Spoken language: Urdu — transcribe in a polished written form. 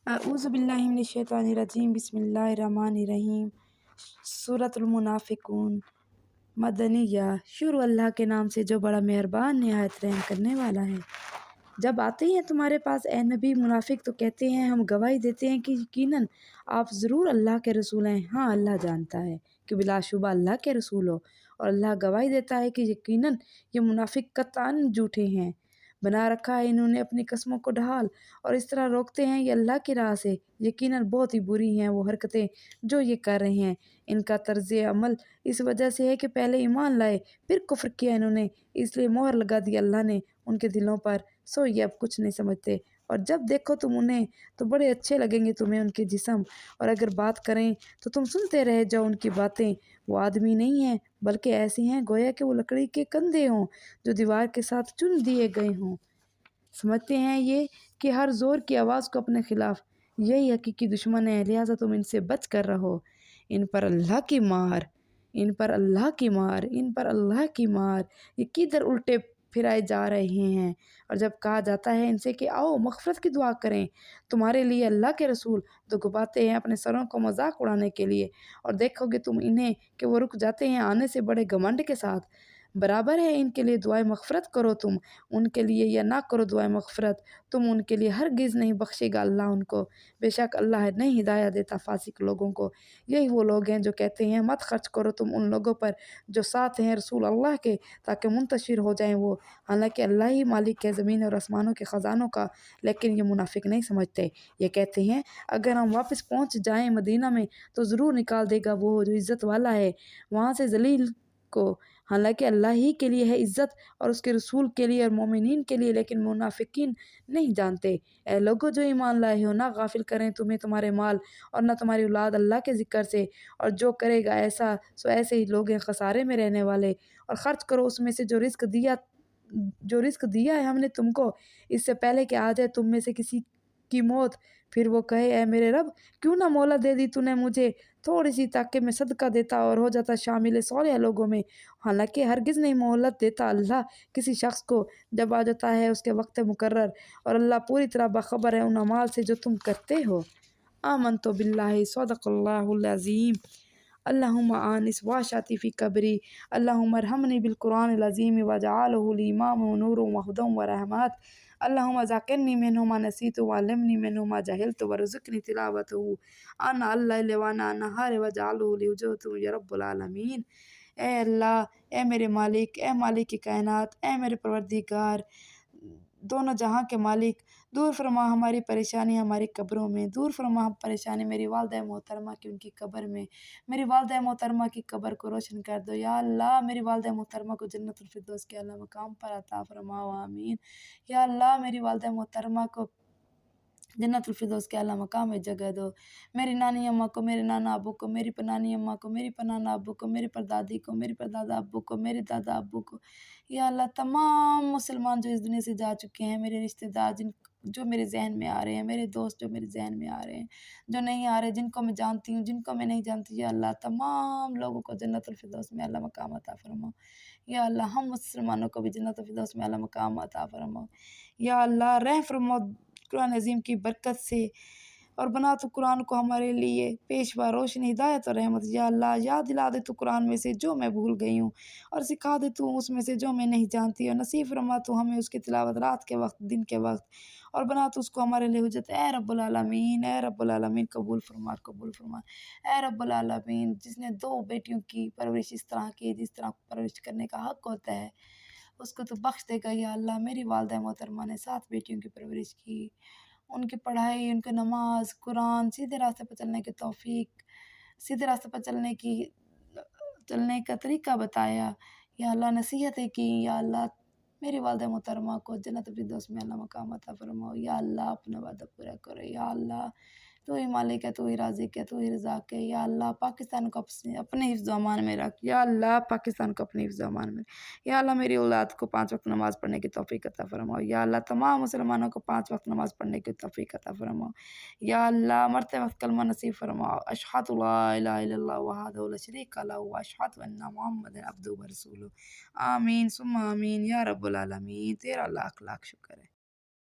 اعوذ باللہ من الشیطان الرجیم، بسم اللہ الرحمن الرحیم۔ سورۃ المنافقون مدنیہ۔ شروع اللہ کے نام سے جو بڑا مہربان نہایت رحم کرنے والا ہے۔ جب آتے ہیں تمہارے پاس اے نبی منافق تو کہتے ہیں ہم گواہی دیتے ہیں کہ یقیناً آپ ضرور اللہ کے رسول ہیں۔ ہاں، اللہ جانتا ہے کہ بلا شبہ اللہ کے رسول ہو، اور اللہ گواہی دیتا ہے کہ یقیناً یہ منافق قطعاً جھوٹے ہیں۔ بنا رکھا ہے انہوں نے اپنی قسموں کو ڈھال، اور اس طرح روکتے ہیں یہ اللہ کی راہ سے۔ یقیناً بہت ہی بری ہیں وہ حرکتیں جو یہ کر رہے ہیں۔ ان کا طرز عمل اس وجہ سے ہے کہ پہلے ایمان لائے پھر کفر کیا انہوں نے، اس لیے مہر لگا دی اللہ نے ان کے دلوں پر، سو یہ اب کچھ نہیں سمجھتے۔ اور جب دیکھو تم انہیں تو بڑے اچھے لگیں گے تمہیں ان کے جسم، اور اگر بات کریں تو تم سنتے رہ جاؤ ان کی باتیں۔ وہ آدمی نہیں ہیں بلکہ ایسے ہیں گویا کہ وہ لکڑی کے کندھے ہوں جو دیوار کے ساتھ چن دیے گئے ہوں۔ سمجھتے ہیں یہ کہ ہر زور کی آواز کو اپنے خلاف، یہی حقیقی دشمن ہے، لہٰذا تم ان سے بچ کر رہو۔ ان پر اللہ کی مار، ان پر اللہ کی مار، ان پر اللہ کی مار، یہ کدھر الٹے پھرائے جا رہے ہیں۔ اور جب کہا جاتا ہے ان سے کہ آؤ مغفرت کی دعا کریں تمہارے لیے اللہ کے رسول، تو گھبراتے ہیں اپنے سروں کو مذاق اڑانے کے لیے، اور دیکھو گے تم انہیں کہ وہ رک جاتے ہیں آنے سے بڑے گھمنڈ کے ساتھ۔ برابر ہے ان کے لیے دعائے مغفرت کرو تم ان کے لیے یا نہ کرو دعائے مغفرت، تم ان کے لیے ہرگز نہیں بخشے گا اللہ ان کو، بے شک اللہ نہیں ہدایت دیتا فاسق لوگوں کو۔ یہی وہ لوگ ہیں جو کہتے ہیں مت خرچ کرو تم ان لوگوں پر جو ساتھ ہیں رسول اللہ کے، تاکہ منتشر ہو جائیں وہ، حالانکہ اللہ ہی مالک ہے زمین اور آسمانوں کے خزانوں کا، لیکن یہ منافق نہیں سمجھتے۔ یہ کہتے ہیں اگر ہم واپس پہنچ جائیں مدینہ میں تو ضرور نکال دے گا وہ جو عزت والا ہے وہاں سے ذلیل کو، حالانکہ اللہ ہی کے لیے ہے عزت اور اس کے رسول کے لیے اور مومنین کے لیے، لیکن منافقین نہیں جانتے۔ اے لوگو جو ایمان لائے ہو، نہ غافل کریں تمہیں تمہارے مال اور نہ تمہاری اولاد اللہ کے ذکر سے، اور جو کرے گا ایسا سو ایسے ہی لوگ ہیں خسارے میں رہنے والے۔ اور خرچ کرو اس میں سے جو رزق دیا ہے ہم نے تم کو، اس سے پہلے کہ آ جائے تم میں سے کسی کی موت، پھر وہ کہے اے میرے رب کیوں نہ مہلت دے دی تو نے مجھے تھوڑی سی تاکہ میں صدقہ دیتا اور ہو جاتا شامل صالح لوگوں میں، حالانکہ ہرگز نہیں مہلت دیتا اللہ کسی شخص کو جب آ جاتا ہے اس کے وقت مقرر، اور اللہ پوری طرح باخبر ہے ان اعمال سے جو تم کرتے ہو۔ آمنت باللہ، صدق اللہ العظیم۔ اللہم آنس واشاتی فی قبری، اللہم ارحمنی بالقرآن العظیم وجعلہ لی امام ونور وہدی ورحمت، اللہم ذکرنی منہ ما نسیت وعلمنی منہ ما جہلت وارزقنی تلاوتہ آناء اللیل وآناء النہار وجعلہ لی حجۃ یا رب العالمین۔ اے اللہ، اے میرے مالک، اے مالک کی کائنات، اے میرے پروردگار دونوں جہاں کے مالک، دور فرما ہماری پریشانی ہماری قبروں میں، دور فرما پریشانی میری والدہ محترمہ کی ان کی قبر میں، میری والدہ محترمہ کی قبر کو روشن کر دو یا اللہ، میری والدہ محترمہ کو جنت الفردوس کے اعلیٰ مقام پر عطا فرماؤ، آمین۔ یا اللہ میری والدہ محترمہ کو جنت الفردوس کے اعلیٰ مقام میں جگہ دو، میری نانی اماں کو، میرے نانا ابو کو، میری پنانی اماں کو، میری پنانا ابو کو، میری پردادی کو، میری پردادا ابو کو، میرے دادا ابو کو، یا اللہ تمام مسلمان جو اس دنیا سے جا چکے ہیں، میرے رشتہ دار جو میرے ذہن میں آ رہے ہیں، میرے دوست جو میرے ذہن میں آ رہے ہیں، جو نہیں آ رہے، جن کو میں جانتی ہوں جن کو میں نہیں جانتی، یا اللہ تمام لوگوں کو جنت الفردوس میں اعلیٰ مقام عطا فرماؤ، یا اللہ ہم مسلمانوں کو بھی جنت الفردوس میں اعلیٰ مقام عطا فرماؤ، یا اللہ رحم فرماؤ قرآن عظیم کی برکت سے، اور بنا تو قرآن کو ہمارے لیے پیشوا روشنی ہدایت اور رحمت، یا اللہ یاد دلا دے تو قرآن میں سے جو میں بھول گئی ہوں، اور سکھا دے تو اس میں سے جو میں نہیں جانتی، اور نصیب فرما تو ہمیں اس کی تلاوت رات کے وقت دن کے وقت، اور بنا تو اس کو ہمارے لیے حجت، اے رب العالمین، اے رب العالمین قبول فرما قبول فرما، اے رب العالمین جس نے دو بیٹیوں کی پرورش اس طرح کی جس طرح پرورش کرنے کا حق ہوتا ہے اس کو تو بخش دے گا، یا اللہ میری والدہ محترمہ نے 7 بیٹیوں کی پرورش کی، ان کی پڑھائی، ان کی نماز، قرآن، سیدھے راستے پر چلنے کی توفیق، سیدھے راستے پر چلنے کا طریقہ بتایا، یا اللہ نصیحتیں کی، یا اللہ میری والدہ محترمہ کو جنت الفردوس میں اعلیٰ مقام عطا فرماؤ، یا اللہ اپنا وعدہ پورا کرو، یا اللہ تو ہی مالک ہے، تو ہی رازق ہے، تو ہی رزاق ہے، یا اللہ پاکستان کو اپنے حفظ و امان میں رکھ، یا اللہ پاکستان کو اپنے حفظ و امان میں رکھ، یا اللہ میری اولاد کو 5 وقت نماز پڑھنے کی توفیق عطا فرماؤ، یا اللہ تمام مسلمانوں کو 5 وقت نماز پڑھنے کی توفیق عطا فرماؤ، یا اللہ مرتے وقت کلمہ نصیب فرماؤ، اشہد لا الہ الا اللہ وحدہ لا شریک لہ واشہد ان محمد عبدہ ورسولہ، آمین ثم آمین یا رب العالمین۔ تیرا لاکھ لاکھ شکر ہے۔